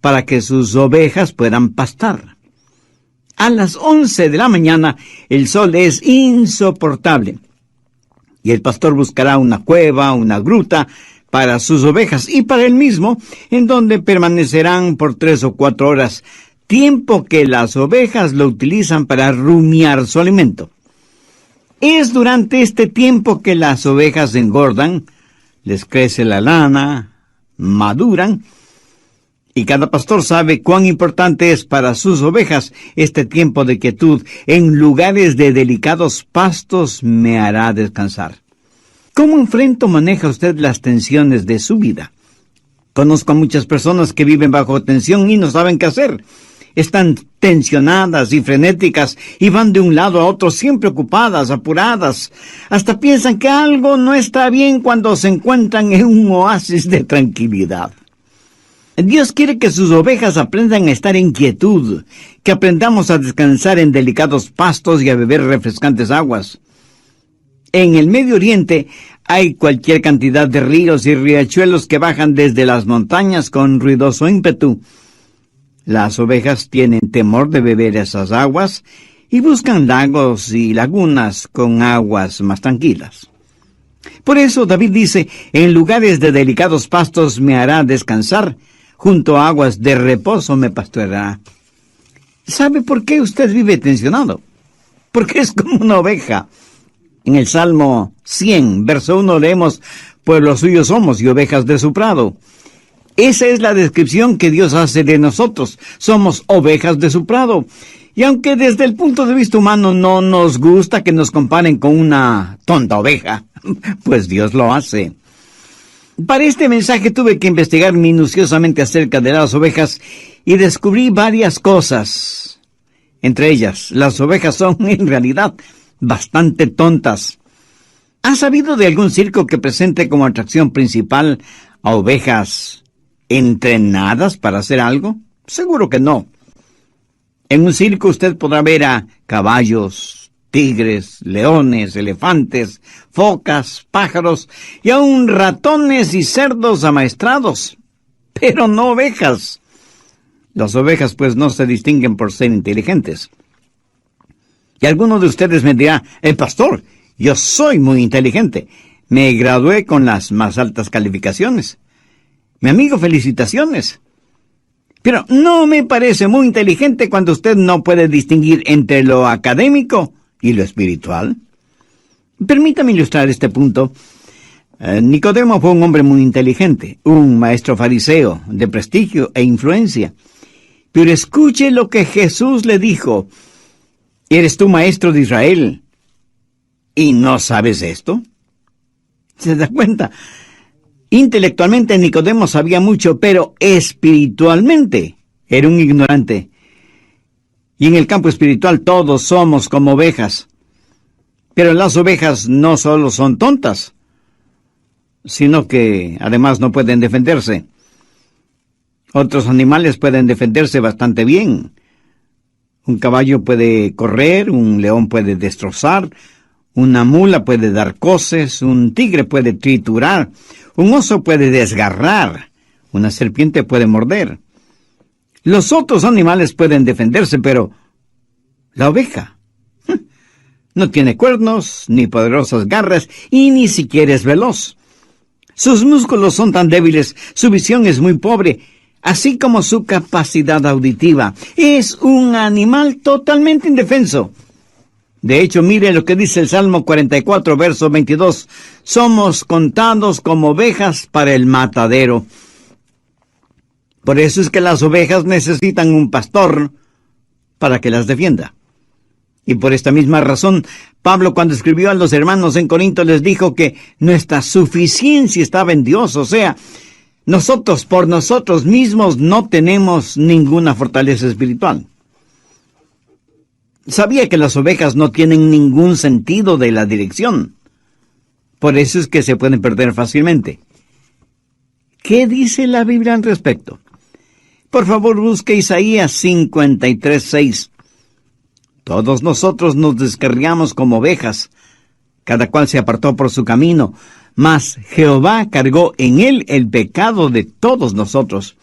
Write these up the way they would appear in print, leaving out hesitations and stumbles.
para que sus ovejas puedan pastar. A las 11 de la mañana el sol es insoportable y el pastor buscará una cueva, una gruta para sus ovejas y para él mismo, en donde permanecerán por 3 o 4 horas, tiempo que las ovejas lo utilizan para rumiar su alimento. Es durante este tiempo que las ovejas engordan, les crece la lana, maduran, y cada pastor sabe cuán importante es para sus ovejas este tiempo de quietud. En lugares de delicados pastos me hará descansar. ¿Cómo enfrenta o maneja usted las tensiones de su vida? Conozco a muchas personas que viven bajo tensión y no saben qué hacer. Están tensionadas y frenéticas y van de un lado a otro siempre ocupadas, apuradas. Hasta piensan que algo no está bien cuando se encuentran en un oasis de tranquilidad. Dios quiere que sus ovejas aprendan a estar en quietud, que aprendamos a descansar en delicados pastos y a beber refrescantes aguas. En el Medio Oriente hay cualquier cantidad de ríos y riachuelos que bajan desde las montañas con ruidoso ímpetu. Las ovejas tienen temor de beber esas aguas y buscan lagos y lagunas con aguas más tranquilas. Por eso David dice, en lugares de delicados pastos me hará descansar, junto a aguas de reposo me pastoreará. ¿Sabe por qué usted vive tensionado? Porque es como una oveja. En el Salmo 100, verso 1 leemos, pueblo suyo somos y ovejas de su prado. Esa es la descripción que Dios hace de nosotros. Somos ovejas de su prado. Y aunque desde el punto de vista humano no nos gusta que nos comparen con una tonta oveja, pues Dios lo hace. Para este mensaje tuve que investigar minuciosamente acerca de las ovejas y descubrí varias cosas. Entre ellas, las ovejas son en realidad bastante tontas. ¿Has sabido de algún circo que presente como atracción principal a ovejas entrenadas para hacer algo? Seguro que no. En un circo usted podrá ver a caballos, tigres, leones, elefantes, focas, pájaros y aún ratones y cerdos amaestrados, pero no ovejas. Las ovejas pues no se distinguen por ser inteligentes. Y alguno de ustedes me dirá, pastor, yo soy muy inteligente. Me gradué con las más altas calificaciones. Mi amigo, felicitaciones. Pero no me parece muy inteligente cuando usted no puede distinguir entre lo académico y lo espiritual. Permítame ilustrar este punto. Nicodemo fue un hombre muy inteligente, un maestro fariseo de prestigio e influencia. Pero escuche lo que Jesús le dijo. ¿Eres tú maestro de Israel y no sabes esto? ¿Se da cuenta? Intelectualmente Nicodemo sabía mucho, pero espiritualmente era un ignorante. Y en el campo espiritual todos somos como ovejas. Pero las ovejas no solo son tontas, sino que además no pueden defenderse. Otros animales pueden defenderse bastante bien. Un caballo puede correr, un león puede destrozar, una mula puede dar coces, un tigre puede triturar, un oso puede desgarrar, una serpiente puede morder. Los otros animales pueden defenderse, pero la oveja no tiene cuernos, ni poderosas garras, y ni siquiera es veloz. Sus músculos son tan débiles, su visión es muy pobre, así como su capacidad auditiva. Es un animal totalmente indefenso. De hecho, mire lo que dice el Salmo 44, verso 22. Somos contados como ovejas para el matadero. Por eso es que las ovejas necesitan un pastor para que las defienda. Y por esta misma razón, Pablo, cuando escribió a los hermanos en Corinto, les dijo que nuestra suficiencia estaba en Dios. O sea, nosotros por nosotros mismos no tenemos ninguna fortaleza espiritual. Sabía que las ovejas no tienen ningún sentido de la dirección. Por eso es que se pueden perder fácilmente. ¿Qué dice la Biblia al respecto? Por favor, busque Isaías 53:6. Todos nosotros nos descarriamos como ovejas, cada cual se apartó por su camino, mas Jehová cargó en él el pecado de todos nosotros.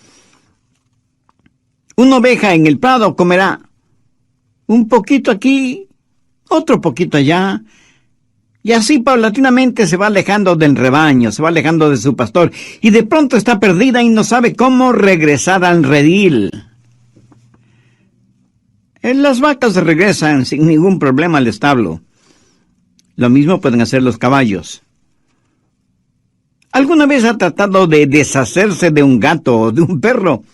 Una oveja en el prado comerá un poquito aquí, otro poquito allá, y así paulatinamente se va alejando del rebaño, se va alejando de su pastor, y de pronto está perdida y no sabe cómo regresar al redil. Las vacas regresan sin ningún problema al establo. Lo mismo pueden hacer los caballos. ¿Alguna vez ha tratado de deshacerse de un gato o de un perro?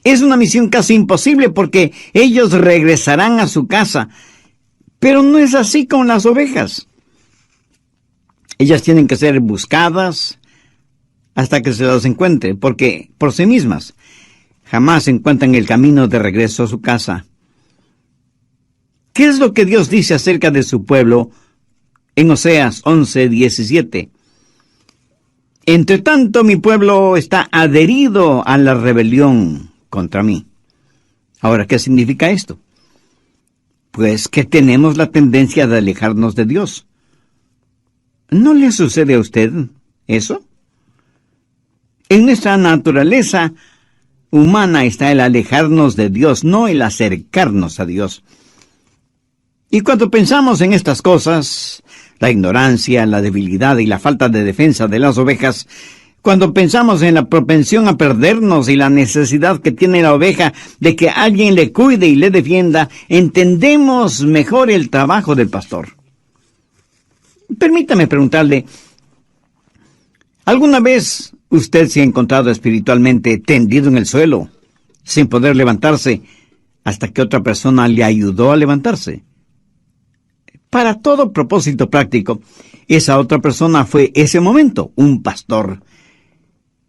Es una misión casi imposible porque ellos regresarán a su casa. Pero no es así con las ovejas. Ellas tienen que ser buscadas hasta que se las encuentre, porque por sí mismas jamás encuentran el camino de regreso a su casa. ¿Qué es lo que Dios dice acerca de su pueblo en Oseas 11:17? Entre tanto, mi pueblo está adherido a la rebelión contra mí. Ahora, ¿qué significa esto? Pues que tenemos la tendencia de alejarnos de Dios. ¿No le sucede a usted eso? En nuestra naturaleza humana está el alejarnos de Dios, no el acercarnos a Dios. Y cuando pensamos en estas cosas, la ignorancia, la debilidad y la falta de defensa de las ovejas, cuando pensamos en la propensión a perdernos y la necesidad que tiene la oveja de que alguien le cuide y le defienda, entendemos mejor el trabajo del pastor. Permítame preguntarle, ¿alguna vez usted se ha encontrado espiritualmente tendido en el suelo, sin poder levantarse, hasta que otra persona le ayudó a levantarse? Para todo propósito práctico, esa otra persona fue ese momento, un pastor.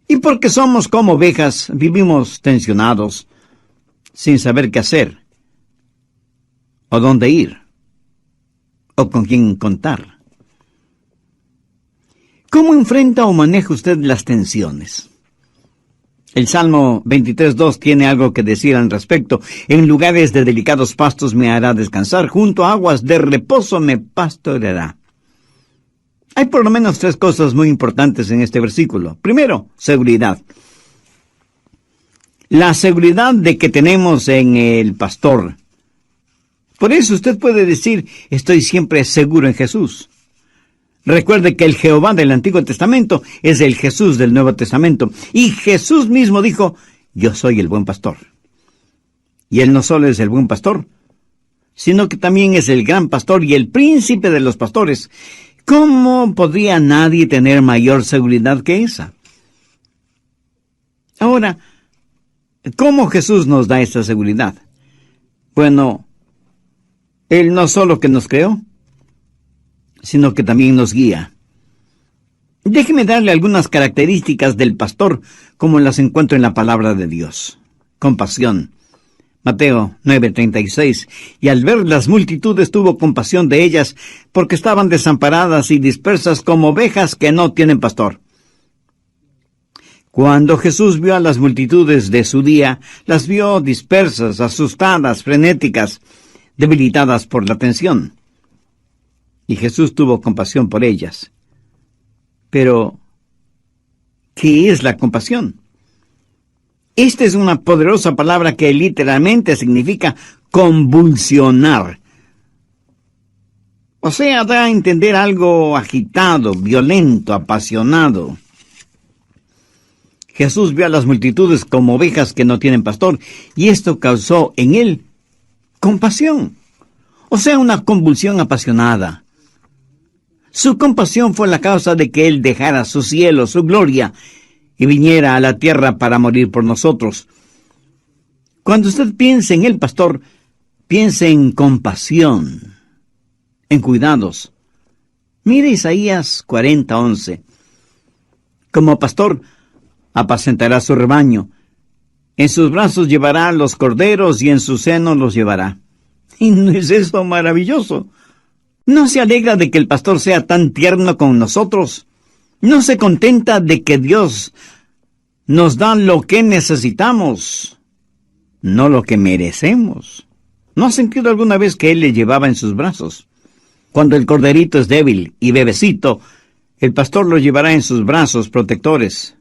Y porque somos como ovejas, vivimos tensionados, sin saber qué hacer, o dónde ir, o con quién contar. ¿Cómo enfrenta o maneja usted las tensiones? El Salmo 23:2 tiene algo que decir al respecto. En lugares de delicados pastos me hará descansar, junto a aguas de reposo me pastoreará. Hay por lo menos 3 cosas muy importantes en este versículo. Primero, seguridad. La seguridad de que tenemos en el pastor. Por eso usted puede decir, estoy siempre seguro en Jesús. Recuerde que el Jehová del Antiguo Testamento es el Jesús del Nuevo Testamento. Y Jesús mismo dijo, yo soy el buen pastor. Y Él no solo es el buen pastor, sino que también es el gran pastor y el príncipe de los pastores. ¿Cómo podría nadie tener mayor seguridad que esa? Ahora, ¿cómo Jesús nos da esa seguridad? Bueno, Él no solo que nos creó, sino que también nos guía. Déjeme darle algunas características del pastor, como las encuentro en la palabra de Dios. Compasión. Mateo 9:36. Y al ver las multitudes tuvo compasión de ellas, porque estaban desamparadas y dispersas como ovejas que no tienen pastor. Cuando Jesús vio a las multitudes de su día, las vio dispersas, asustadas, frenéticas, debilitadas por la tensión. Y Jesús tuvo compasión por ellas. Pero, ¿qué es la compasión? Esta es una poderosa palabra que literalmente significa convulsionar. O sea, da a entender algo agitado, violento, apasionado. Jesús vio a las multitudes como ovejas que no tienen pastor, y esto causó en él compasión. O sea, una convulsión apasionada. Su compasión fue la causa de que Él dejara su cielo, su gloria, y viniera a la tierra para morir por nosotros. Cuando usted piense en el pastor, piense en compasión, en cuidados. Mire Isaías 40:11. Como pastor, apacentará su rebaño. En sus brazos llevará los corderos y en su seno los llevará. ¿Y no es eso maravilloso? ¿No se alegra de que el pastor sea tan tierno con nosotros? ¿No se contenta de que Dios nos da lo que necesitamos, no lo que merecemos? ¿No ha sentido alguna vez que Él le llevaba en sus brazos? Cuando el corderito es débil y bebecito, el pastor lo llevará en sus brazos protectores.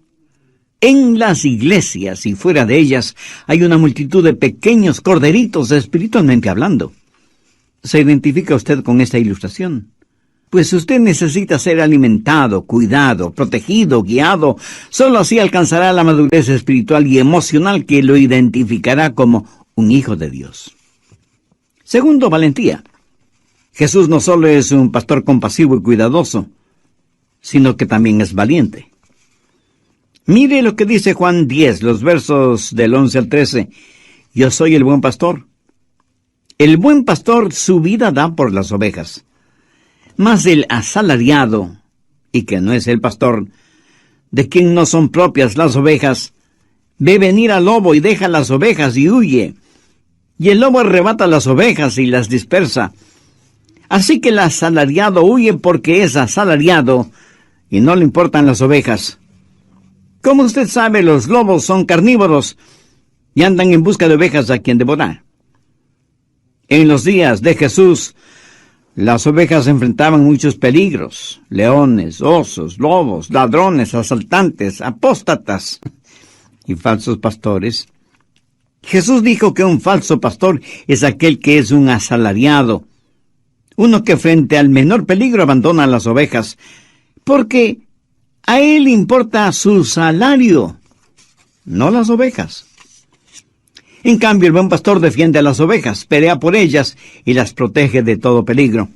En las iglesias y fuera de ellas hay una multitud de pequeños corderitos espiritualmente hablando. ¿Se identifica usted con esta ilustración? Pues usted necesita ser alimentado, cuidado, protegido, guiado. Solo así alcanzará la madurez espiritual y emocional que lo identificará como un hijo de Dios. Segundo, valentía. Jesús no solo es un pastor compasivo y cuidadoso, sino que también es valiente. Mire lo que dice Juan 10, los versos del 11 al 13. Yo soy el buen pastor. El buen pastor su vida da por las ovejas. Mas el asalariado, y que no es el pastor, de quien no son propias las ovejas, ve venir al lobo y deja las ovejas y huye. Y el lobo arrebata las ovejas y las dispersa. Así que el asalariado huye porque es asalariado y no le importan las ovejas. Como usted sabe, los lobos son carnívoros y andan en busca de ovejas a quien devorar. En los días de Jesús, las ovejas enfrentaban muchos peligros: leones, osos, lobos, ladrones, asaltantes, apóstatas y falsos pastores. Jesús dijo que un falso pastor es aquel que es un asalariado, uno que frente al menor peligro abandona las ovejas, porque a él importa su salario, no las ovejas. En cambio, el buen pastor defiende a las ovejas, pelea por ellas y las protege de todo peligro.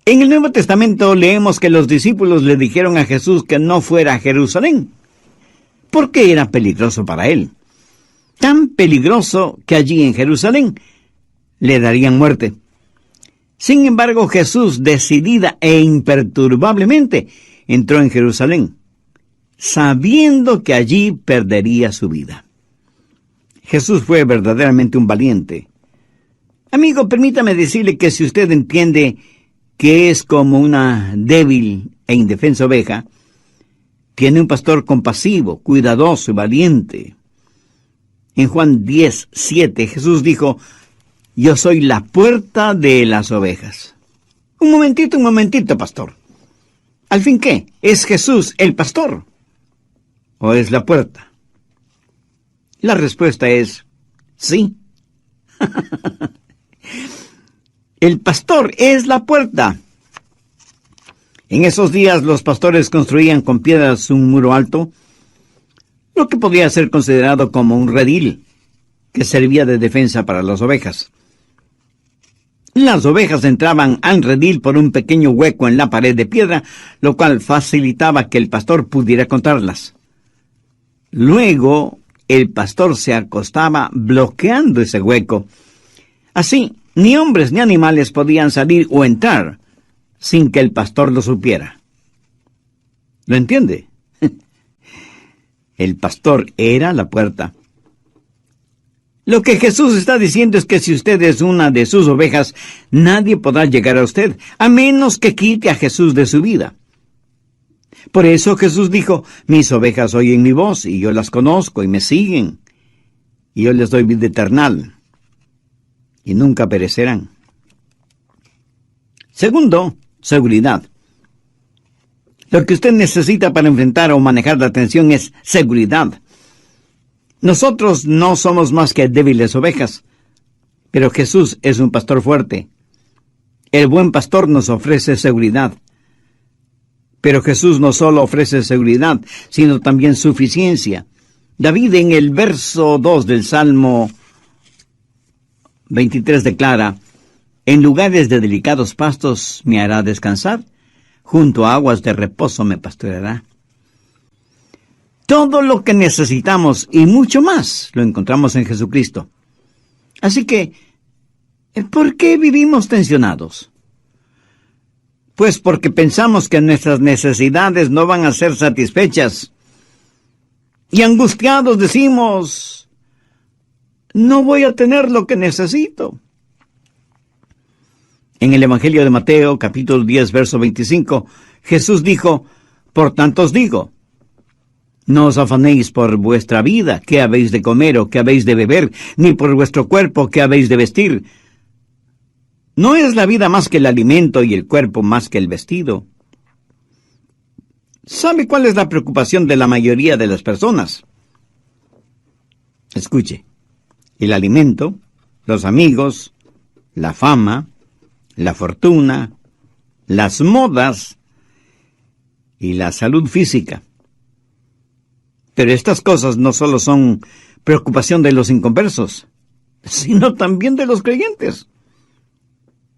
En el Nuevo Testamento leemos que los discípulos le dijeron a Jesús que no fuera a Jerusalén, porque era peligroso para él. Tan peligroso que allí en Jerusalén le darían muerte. Sin embargo, Jesús, decidida e imperturbablemente, entró en Jerusalén, sabiendo que allí perdería su vida. Jesús fue verdaderamente un valiente. Amigo, permítame decirle que si usted entiende que es como una débil e indefensa oveja, tiene un pastor compasivo, cuidadoso y valiente. En Juan 10:7, Jesús dijo: yo soy la puerta de las ovejas. Un momentito, pastor. ¿Al fin qué? ¿Es Jesús el pastor? ¿O es la puerta? La respuesta es sí. El pastor es la puerta. En esos días los pastores construían con piedras un muro alto, lo que podía ser considerado como un redil, que servía de defensa para las ovejas. Las ovejas entraban al redil por un pequeño hueco en la pared de piedra, lo cual facilitaba que el pastor pudiera contarlas. Luego, el pastor se acostaba bloqueando ese hueco. Así, ni hombres ni animales podían salir o entrar sin que el pastor lo supiera. ¿Lo entiende? El pastor era la puerta. Lo que Jesús está diciendo es que si usted es una de sus ovejas, nadie podrá llegar a usted, a menos que quite a Jesús de su vida. Por eso Jesús dijo: mis ovejas oyen mi voz, y yo las conozco, y me siguen, y yo les doy vida eterna, y nunca perecerán. Segundo, seguridad. Lo que usted necesita para enfrentar o manejar la tensión es seguridad. Nosotros no somos más que débiles ovejas, pero Jesús es un pastor fuerte. El buen pastor nos ofrece seguridad. Pero Jesús no solo ofrece seguridad, sino también suficiencia. David, en el verso 2 del Salmo 23, declara: en lugares de delicados pastos me hará descansar, junto a aguas de reposo me pastoreará. Todo lo que necesitamos y mucho más lo encontramos en Jesucristo. Así que, ¿por qué vivimos tensionados? Pues porque pensamos que nuestras necesidades no van a ser satisfechas. Y angustiados decimos: no voy a tener lo que necesito. En el Evangelio de Mateo, capítulo 10, verso 25, Jesús dijo: por tanto os digo, no os afanéis por vuestra vida, qué habéis de comer o qué habéis de beber, ni por vuestro cuerpo, qué habéis de vestir. ¿No es la vida más que el alimento y el cuerpo más que el vestido? ¿Sabe cuál es la preocupación de la mayoría de las personas? Escuche, el alimento, los amigos, la fama, la fortuna, las modas y la salud física. Pero estas cosas no solo son preocupación de los inconversos, sino también de los creyentes.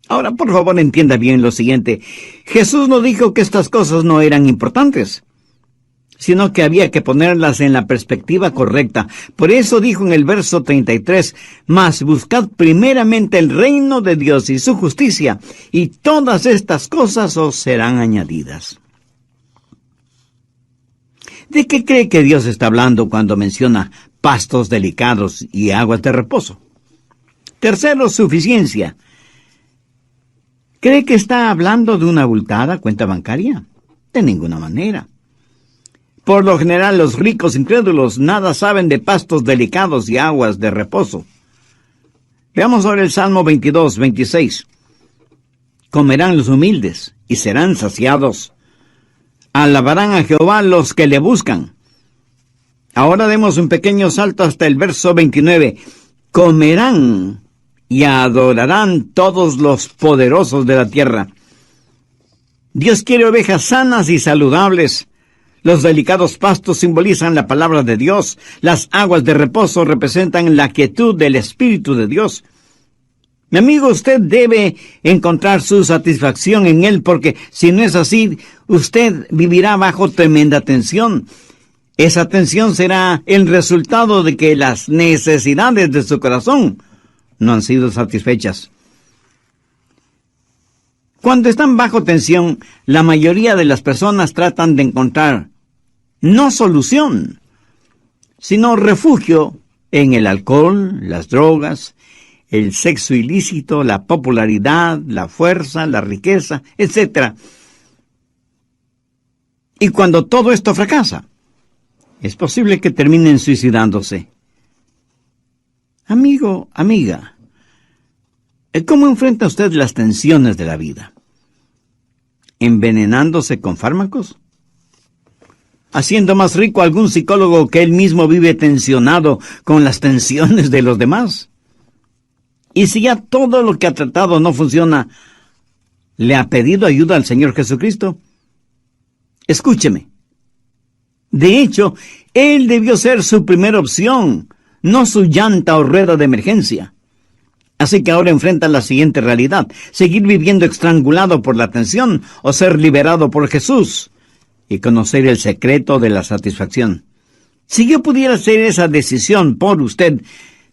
Ahora, por favor, entienda bien lo siguiente. Jesús no dijo que estas cosas no eran importantes, sino que había que ponerlas en la perspectiva correcta. Por eso dijo en el verso 33, «Mas buscad primeramente el reino de Dios y su justicia, y todas estas cosas os serán añadidas». ¿De qué cree que Dios está hablando cuando menciona pastos delicados y aguas de reposo? Tercero, suficiencia. ¿Cree que está hablando de una abultada cuenta bancaria? De ninguna manera. Por lo general, los ricos incrédulos nada saben de pastos delicados y aguas de reposo. Veamos ahora el Salmo 22, 26. Comerán los humildes y serán saciados. Alabarán a Jehová los que le buscan. Ahora demos un pequeño salto hasta el verso 29. Comerán y adorarán todos los poderosos de la tierra. Dios quiere ovejas sanas y saludables. Los delicados pastos simbolizan la palabra de Dios. Las aguas de reposo representan la quietud del Espíritu de Dios. Mi amigo, usted debe encontrar su satisfacción en Él, porque si no es así, usted vivirá bajo tremenda tensión. Esa tensión será el resultado de que las necesidades de su corazón no han sido satisfechas. Cuando están bajo tensión, la mayoría de las personas tratan de encontrar no solución, sino refugio en el alcohol, las drogas, el sexo ilícito, la popularidad, la fuerza, la riqueza, etc. Y cuando todo esto fracasa, es posible que terminen suicidándose. Amigo, amiga, ¿cómo enfrenta usted las tensiones de la vida? ¿Envenenándose con fármacos? ¿Haciendo más rico a algún psicólogo que él mismo vive tensionado con las tensiones de los demás? Y si ya todo lo que ha tratado no funciona, ¿le ha pedido ayuda al Señor Jesucristo? Escúcheme. De hecho, Él debió ser su primera opción, no su llanta o rueda de emergencia. Así que ahora enfrenta la siguiente realidad: seguir viviendo estrangulado por la tensión o ser liberado por Jesús y conocer el secreto de la satisfacción. Si yo pudiera hacer esa decisión por usted,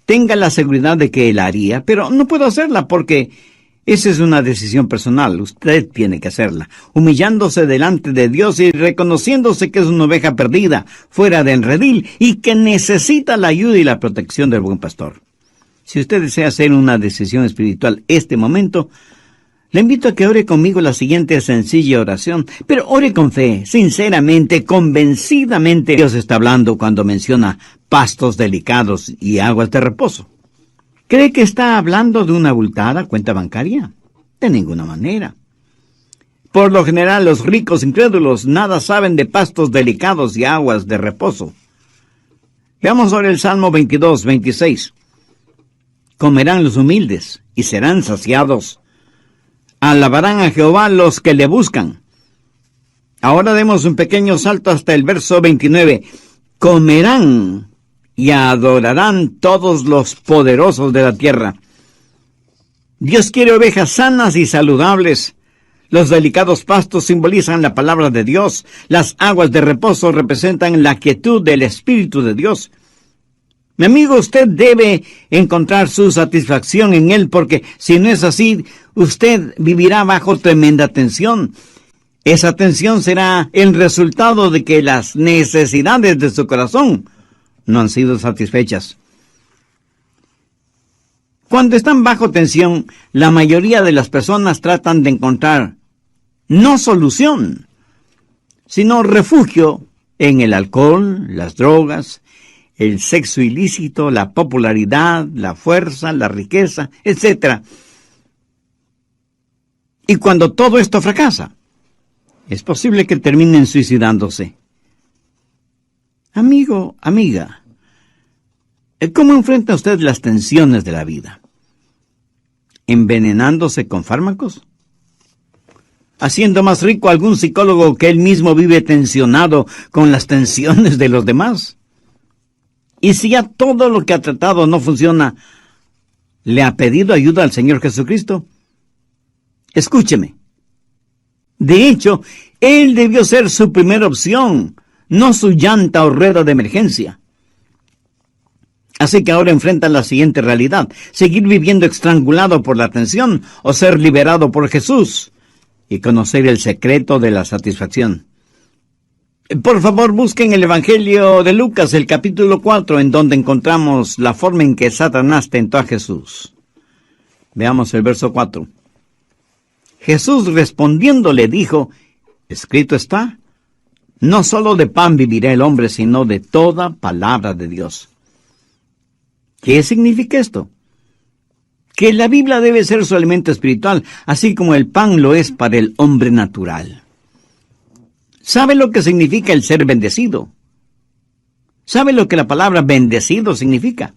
tenga la seguridad de que la haría, pero no puedo hacerla porque esa es una decisión personal. Usted tiene que hacerla, humillándose delante de Dios y reconociéndose que es una oveja perdida, fuera del redil, y que necesita la ayuda y la protección del buen pastor. Si usted desea hacer una decisión espiritual este momento, le invito a que ore conmigo la siguiente sencilla oración, pero ore con fe, sinceramente, convencidamente. Dios está hablando cuando menciona pastos delicados y aguas de reposo. ¿Cree que está hablando de una abultada cuenta bancaria? De ninguna manera. Por lo general, los ricos incrédulos nada saben de pastos delicados y aguas de reposo. Veamos ahora el Salmo 22, 26. Comerán los humildes y serán saciados. Alabarán a Jehová los que le buscan. Ahora demos un pequeño salto hasta el verso 29. Comerán y adorarán todos los poderosos de la tierra. Dios quiere ovejas sanas y saludables. Los delicados pastos simbolizan la palabra de Dios. Las aguas de reposo representan la quietud del Espíritu de Dios. Mi amigo, usted debe encontrar su satisfacción en Él, porque si no es así, usted vivirá bajo tremenda tensión. Esa tensión será el resultado de que las necesidades de su corazón no han sido satisfechas. Cuando están bajo tensión, la mayoría de las personas tratan de encontrar no solución, sino refugio en el alcohol, las drogas, el sexo ilícito, la popularidad, la fuerza, la riqueza, etc. Y cuando todo esto fracasa, Es posible que terminen suicidándose. Amigo, amiga, ¿cómo enfrenta usted las tensiones de la vida? ¿Envenenándose con fármacos? ¿Haciendo más rico a algún psicólogo que él mismo vive tensionado con las tensiones de los demás? Y si ya todo lo que ha tratado no funciona, ¿le ha pedido ayuda al Señor Jesucristo? Escúcheme. De hecho, Él debió ser su primera opción, no su llanta o rueda de emergencia. Así que ahora enfrenta la siguiente realidad: seguir viviendo estrangulado por la tensión o ser liberado por Jesús y conocer el secreto de la satisfacción. Por favor, busquen el Evangelio de Lucas, el capítulo 4, en donde encontramos la forma en que Satanás tentó a Jesús. Veamos el verso 4. Jesús respondiendo le dijo: escrito está, no solo de pan vivirá el hombre, sino de toda palabra de Dios. ¿Qué significa esto? Que la Biblia debe ser su alimento espiritual, así como el pan lo es para el hombre natural. ¿Sabe lo que significa el ser bendecido? ¿Sabe lo que la palabra bendecido significa?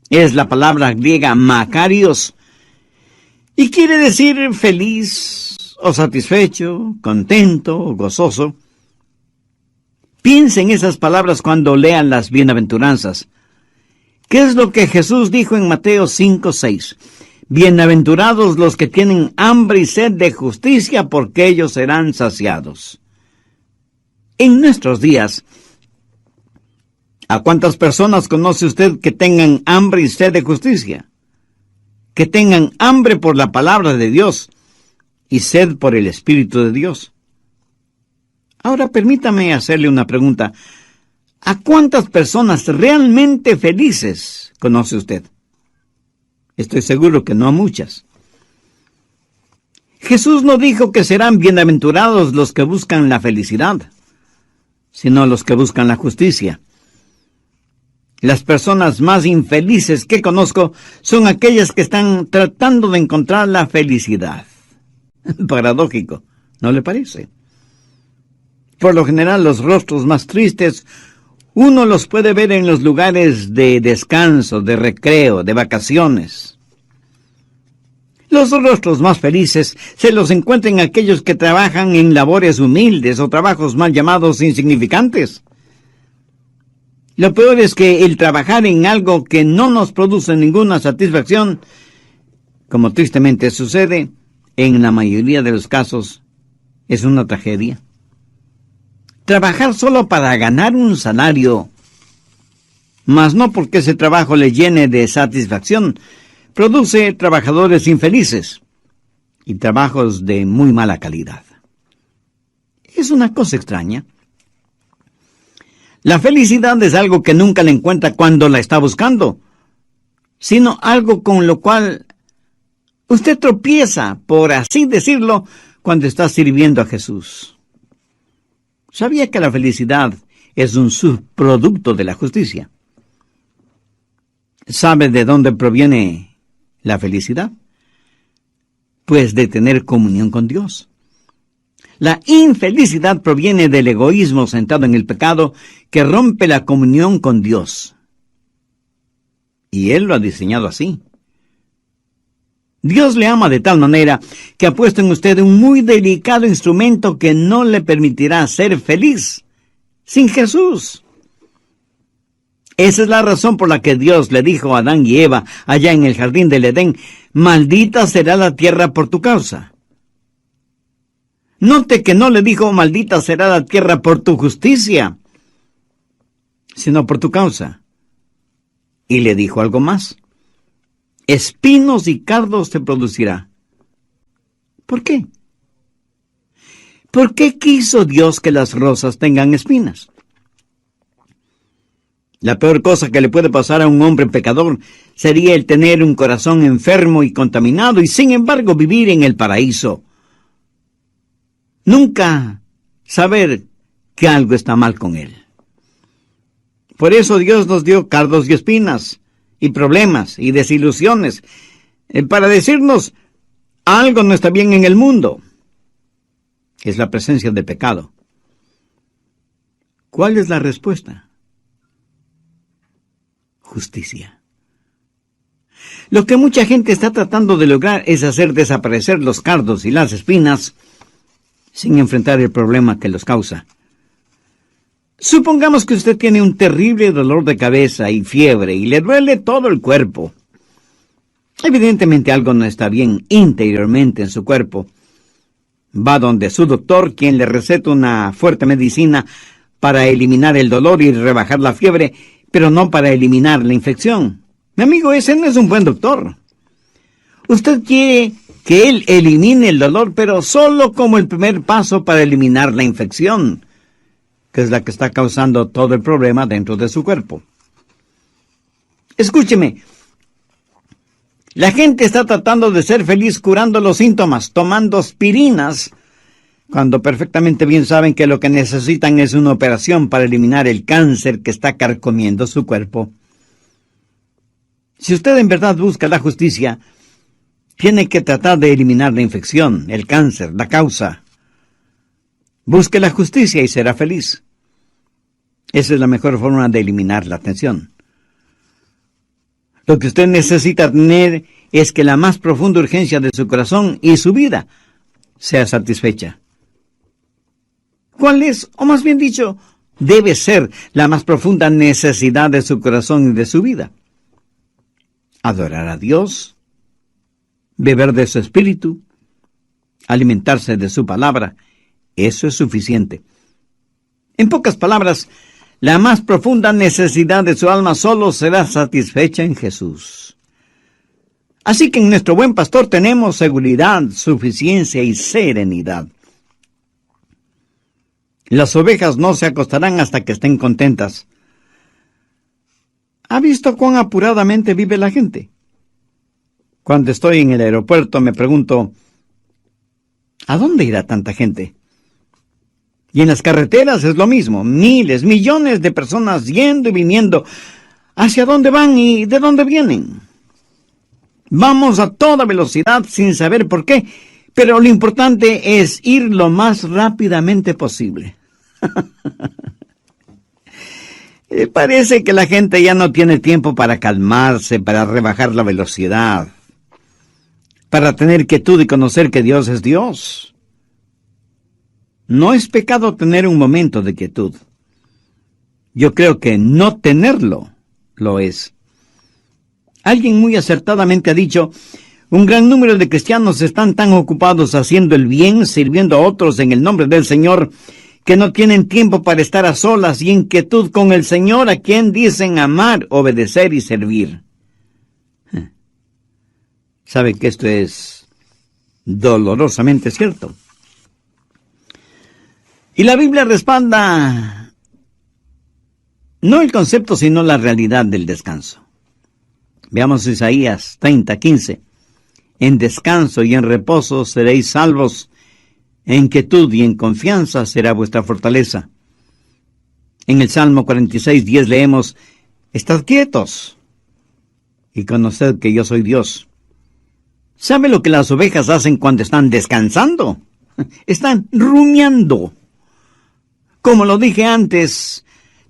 Es la palabra griega makarios, y quiere decir feliz, o satisfecho, contento, o gozoso. Piense en esas palabras cuando lean las bienaventuranzas. ¿Qué es lo que Jesús dijo en Mateo 5:6? Bienaventurados los que tienen hambre y sed de justicia, porque ellos serán saciados. En nuestros días, ¿a cuántas personas conoce usted que tengan hambre y sed de justicia? Que tengan hambre por la palabra de Dios y sed por el Espíritu de Dios. Ahora permítame hacerle una pregunta. ¿A cuántas personas realmente felices conoce usted? Estoy seguro que no a muchas. Jesús no dijo que serán bienaventurados los que buscan la felicidad, sino los que buscan la justicia. Las personas más infelices que conozco son aquellas que están tratando de encontrar la felicidad. Paradójico, ¿no le parece? Por lo general, los rostros más tristes uno los puede ver en los lugares de descanso, de recreo, de vacaciones. Los rostros más felices se los encuentran en aquellos que trabajan en labores humildes o trabajos mal llamados insignificantes. Lo peor es que el trabajar en algo que no nos produce ninguna satisfacción, como tristemente sucede, en la mayoría de los casos, es una tragedia. Trabajar solo para ganar un salario, mas no porque ese trabajo le llene de satisfacción, produce trabajadores infelices y trabajos de muy mala calidad. Es una cosa extraña. La felicidad es algo que nunca la encuentra cuando la está buscando, sino algo con lo cual usted tropieza, por así decirlo, cuando está sirviendo a Jesús. ¿Sabía que la felicidad es un subproducto de la justicia? ¿Sabe de dónde proviene la felicidad? Pues de tener comunión con Dios. La infelicidad proviene del egoísmo centrado en el pecado que rompe la comunión con Dios. Y Él lo ha diseñado así. Dios le ama de tal manera que ha puesto en usted un muy delicado instrumento que no le permitirá ser feliz sin Jesús. Esa es la razón por la que Dios le dijo a Adán y Eva allá en el jardín del Edén: maldita será la tierra por tu causa. Note que no le dijo maldita será la tierra por tu justicia, sino por tu causa. Y le dijo algo más: espinos y cardos te producirá. ¿Por qué? ¿Por qué quiso Dios que las rosas tengan espinas? La peor cosa que le puede pasar a un hombre pecador sería el tener un corazón enfermo y contaminado y sin embargo vivir en el paraíso. Nunca saber que algo está mal con él. Por eso Dios nos dio cardos y espinas, y problemas y desilusiones, para decirnos algo no está bien en el mundo. es la presencia del pecado. ¿Cuál es la respuesta? Justicia. Lo que mucha gente está tratando de lograr es hacer desaparecer los cardos y las espinas sin enfrentar el problema que los causa. Supongamos que usted tiene un terrible dolor de cabeza y fiebre y le duele todo el cuerpo. Evidentemente algo no está bien interiormente en su cuerpo. Va donde su doctor, quien le receta una fuerte medicina para eliminar el dolor y rebajar la fiebre, pero no para eliminar la infección. Mi amigo, ese no es un buen doctor. Usted quiere que él elimine el dolor, pero solo como el primer paso para eliminar la infección, que es la que está causando todo el problema dentro de su cuerpo. Escúcheme. La gente está tratando de ser feliz curando los síntomas, tomando aspirinas, cuando perfectamente bien saben que lo que necesitan es una operación para eliminar el cáncer que está carcomiendo su cuerpo. Si usted en verdad busca la justicia, tiene que tratar de eliminar la infección, el cáncer, la causa. Busque la justicia y será feliz. Esa es la mejor forma de eliminar la tensión. Lo que usted necesita tener es que la más profunda urgencia de su corazón y su vida sea satisfecha. ¿Cuál es, o más bien dicho, debe ser la más profunda necesidad de su corazón y de su vida? Adorar a Dios, beber de su espíritu, alimentarse de su palabra. Eso es suficiente. En pocas palabras, la más profunda necesidad de su alma solo será satisfecha en Jesús. Así que en nuestro buen pastor tenemos seguridad, suficiencia y serenidad. Las ovejas no se acostarán hasta que estén contentas. ¿Ha visto cuán apuradamente vive la gente? Cuando estoy en el aeropuerto me pregunto, ¿a dónde irá tanta gente? Y en las carreteras es lo mismo, miles, millones de personas yendo y viniendo. ¿Hacia dónde van y de dónde vienen? Vamos a toda velocidad sin saber por qué, pero lo importante es ir lo más rápidamente posible. Parece que la gente ya no tiene tiempo para calmarse, para rebajar la velocidad, para tener quietud y conocer que Dios es Dios. No es pecado tener un momento de quietud. Yo creo que no tenerlo lo es. Alguien muy acertadamente ha dicho, un gran número de cristianos están tan ocupados haciendo el bien, sirviendo a otros en el nombre del Señor, que no tienen tiempo para estar a solas y en quietud con el Señor, a quien dicen amar, obedecer y servir. ¿Sabe que esto es dolorosamente cierto? Y la Biblia respalda no el concepto, sino la realidad del descanso. Veamos Isaías 30:15. En descanso y en reposo seréis salvos, en quietud y en confianza será vuestra fortaleza. En el Salmo 46:10 leemos, estad quietos y conoced que yo soy Dios. ¿Sabe lo que las ovejas hacen cuando están descansando? Están rumiando. Como lo dije antes,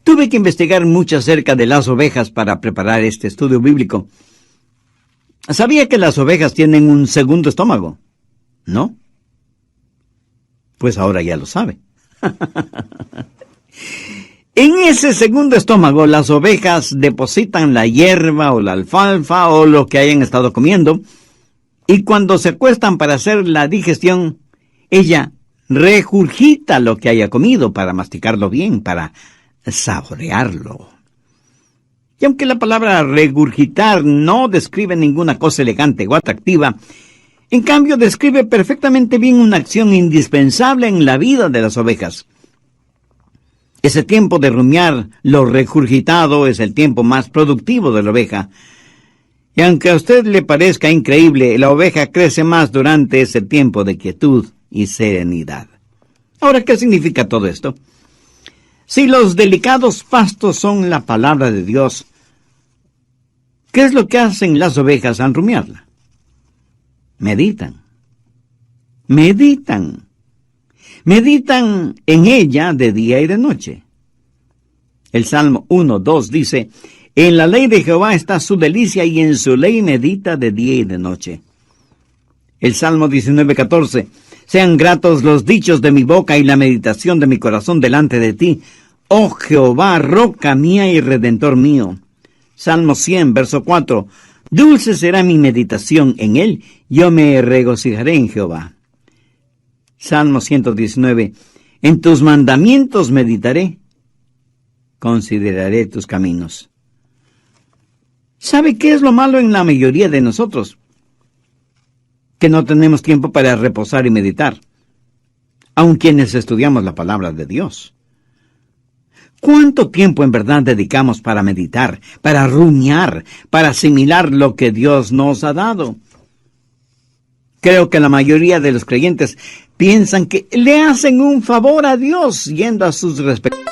tuve que investigar mucho acerca de las ovejas para preparar este estudio bíblico. ¿Sabía que las ovejas tienen un segundo estómago? ¿No? Pues ahora ya lo sabe. En ese segundo estómago, las ovejas depositan la hierba o la alfalfa o lo que hayan estado comiendo, y cuando se acuestan para hacer la digestión, ella regurgita lo que haya comido para masticarlo bien, para saborearlo. Y aunque la palabra regurgitar no describe ninguna cosa elegante o atractiva, en cambio describe perfectamente bien una acción indispensable en la vida de las ovejas. Ese tiempo de rumiar lo regurgitado es el tiempo más productivo de la oveja. Y aunque a usted le parezca increíble, la oveja crece más durante ese tiempo de quietud y serenidad. Ahora, ¿qué significa todo esto? Si los delicados pastos son la palabra de Dios, ¿qué es lo que hacen las ovejas al rumiarla? Meditan. Meditan. meditan en ella de día y de noche. El Salmo 1:2 dice: en la ley de Jehová está su delicia, y en su ley medita de día y de noche. El Salmo 19:14: sean gratos los dichos de mi boca y la meditación de mi corazón delante de ti, oh Jehová, roca mía y redentor mío. Salmo 100, verso 4: dulce será mi meditación en él, yo me regocijaré en Jehová. Salmo 119: en tus mandamientos meditaré, consideraré tus caminos. ¿Sabe qué es lo malo en la mayoría de nosotros? Que no tenemos tiempo para reposar y meditar, aun quienes estudiamos la palabra de Dios. ¿Cuánto tiempo en verdad dedicamos para meditar, para rumiar, para asimilar lo que Dios nos ha dado? Creo que la mayoría de los creyentes piensan que le hacen un favor a Dios yendo a sus respectivos.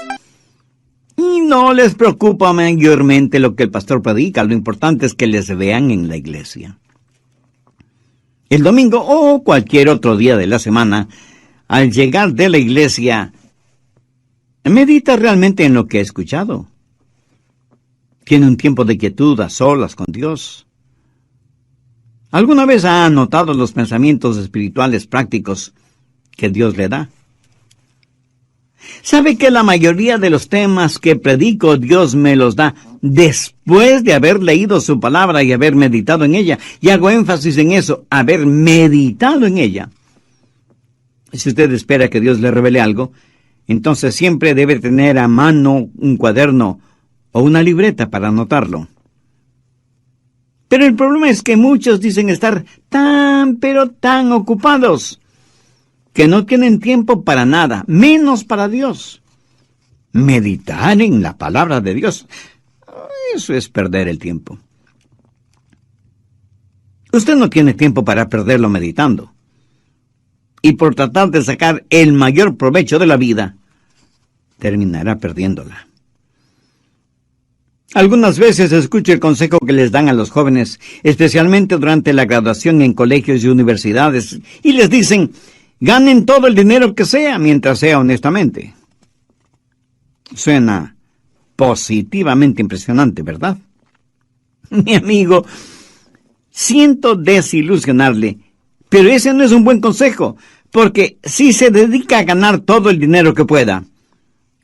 Y no les preocupa mayormente lo que el pastor predica, lo importante es que les vean en la iglesia. El domingo o cualquier otro día de la semana, al llegar de la iglesia, medita realmente en lo que ha escuchado. Tiene un tiempo de quietud a solas con Dios. ¿Alguna vez ha anotado los pensamientos espirituales prácticos que Dios le da? ¿Sabe que la mayoría de los temas que predico Dios me los da después de haber leído su palabra y haber meditado en ella? Y hago énfasis en eso, haber meditado en ella. Si usted espera que Dios le revele algo, entonces siempre debe tener a mano un cuaderno o una libreta para anotarlo. Pero el problema es que muchos dicen estar pero tan ocupados que no tienen tiempo para nada, menos para Dios. Meditar en la palabra de Dios, eso es perder el tiempo. Usted no tiene tiempo para perderlo meditando. Y por tratar de sacar el mayor provecho de la vida, terminará perdiéndola. Algunas veces escucho el consejo que les dan a los jóvenes, especialmente durante la graduación en colegios y universidades, y les dicen: ganen todo el dinero que sea, mientras sea honestamente. Suena positivamente impresionante, ¿verdad? Mi amigo, siento desilusionarle, pero ese no es un buen consejo, porque si se dedica a ganar todo el dinero que pueda,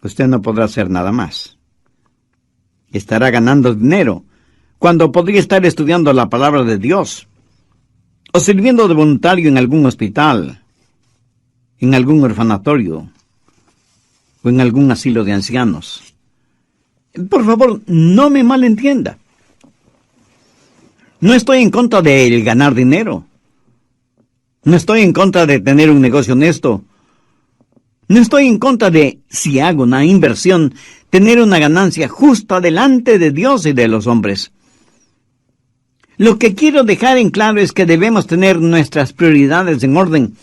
usted no podrá hacer nada más. Estará ganando dinero cuando podría estar estudiando la palabra de Dios, o sirviendo de voluntario en algún hospital, en algún orfanatorio, o en algún asilo de ancianos. Por favor, no me malentienda. No estoy en contra de el ganar dinero. No estoy en contra de tener un negocio honesto. No estoy en contra de, si hago una inversión, tener una ganancia justa delante de Dios y de los hombres. Lo que quiero dejar en claro es que debemos tener nuestras prioridades en orden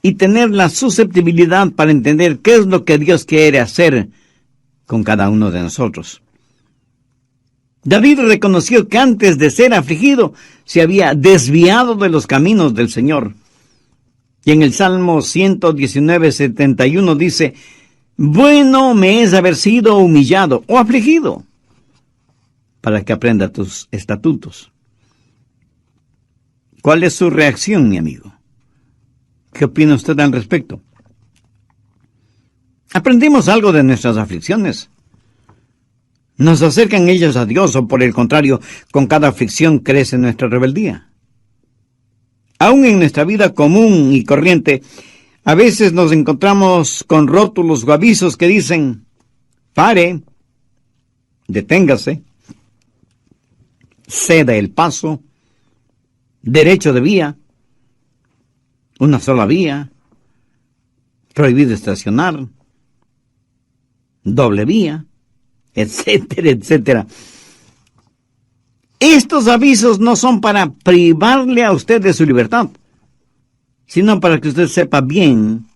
y tener la susceptibilidad para entender qué es lo que Dios quiere hacer con cada uno de nosotros. David reconoció que antes de ser afligido se había desviado de los caminos del Señor. Y en el Salmo 119:71 dice: bueno me es haber sido humillado o afligido, para que aprenda tus estatutos. ¿Cuál es su reacción, mi amigo? ¿Qué opina usted al respecto? ¿Aprendimos algo de nuestras aflicciones? ¿Nos acercan ellas a Dios o por el contrario, con cada aflicción crece nuestra rebeldía? Aún en nuestra vida común y corriente, a veces nos encontramos con rótulos o avisos que dicen: pare, deténgase, ceda el paso, derecho de vía, una sola vía, prohibido estacionar, doble vía, etcétera, etcétera. Estos avisos no son para privarle a usted de su libertad, sino para que usted sepa bien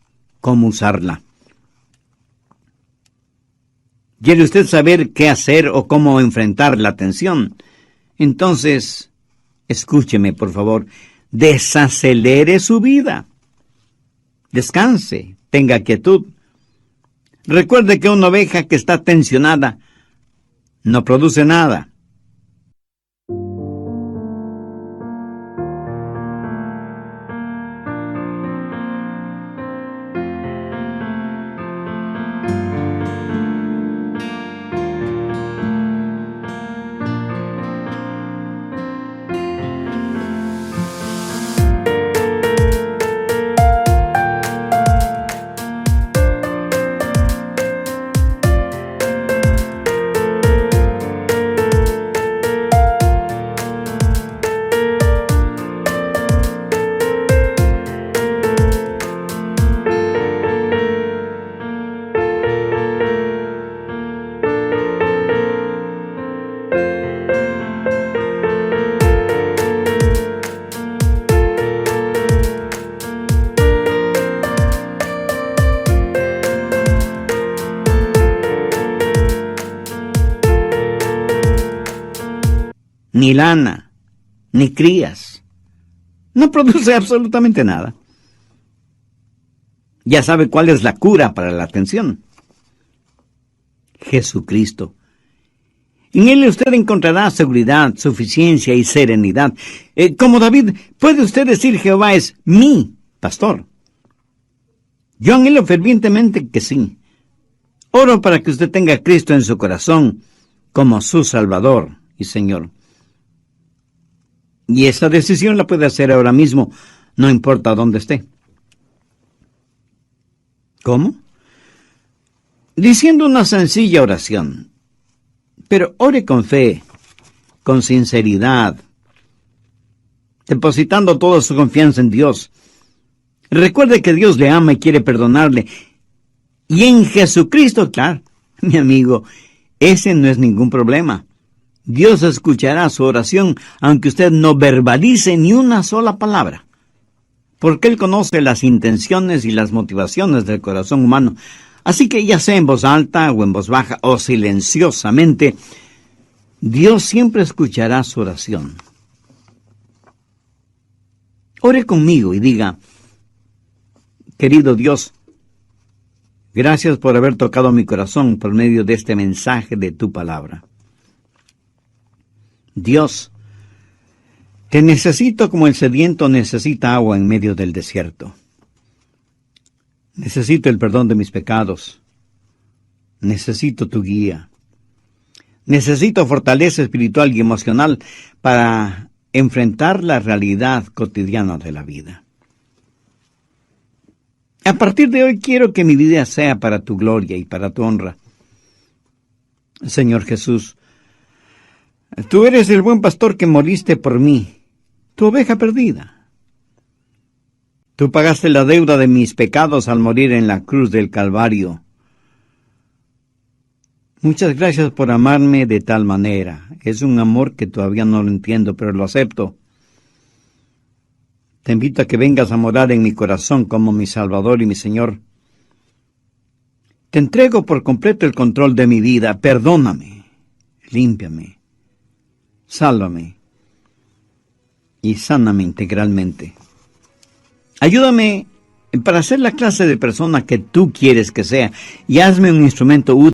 cómo usarla. ¿Quiere usted saber qué hacer o cómo enfrentar la tensión? Entonces, escúcheme, por favor. Desacelere su vida. Descanse, tenga quietud. Recuerde que una oveja que está tensionada no produce nada. Ni lana, ni crías. No produce absolutamente nada. Ya sabe cuál es la cura para la tensión. Jesucristo. En Él usted encontrará seguridad, suficiencia y serenidad. Como David, puede usted decir: Jehová es mi pastor. Yo anhelo fervientemente que sí. Oro para que usted tenga a Cristo en su corazón como su Salvador y Señor. Y esa decisión la puede hacer ahora mismo, no importa dónde esté. ¿Cómo? Diciendo una sencilla oración. Pero ore con fe, con sinceridad, depositando toda su confianza en Dios. Recuerde que Dios le ama y quiere perdonarle. Y en Jesucristo, claro, mi amigo, ese no es ningún problema. Dios escuchará su oración, aunque usted no verbalice ni una sola palabra. Porque Él conoce las intenciones y las motivaciones del corazón humano. Así que ya sea en voz alta o en voz baja o silenciosamente, Dios siempre escuchará su oración. Ore conmigo y diga: querido Dios, gracias por haber tocado mi corazón por medio de este mensaje de tu palabra. Dios, te necesito como el sediento necesita agua en medio del desierto. Necesito el perdón de mis pecados. Necesito tu guía. Necesito fortaleza espiritual y emocional para enfrentar la realidad cotidiana de la vida. A partir de hoy quiero que mi vida sea para tu gloria y para tu honra. Señor Jesús, tú eres el buen pastor que moriste por mí, tu oveja perdida. Tú pagaste la deuda de mis pecados al morir en la cruz del Calvario. Muchas gracias por amarme de tal manera. Es un amor que todavía no lo entiendo, pero lo acepto. Te invito a que vengas a morar en mi corazón como mi Salvador y mi Señor. Te entrego por completo el control de mi vida. Perdóname, límpiame, sálvame y sáname integralmente. Ayúdame para ser la clase de persona que tú quieres que sea y hazme un instrumento útil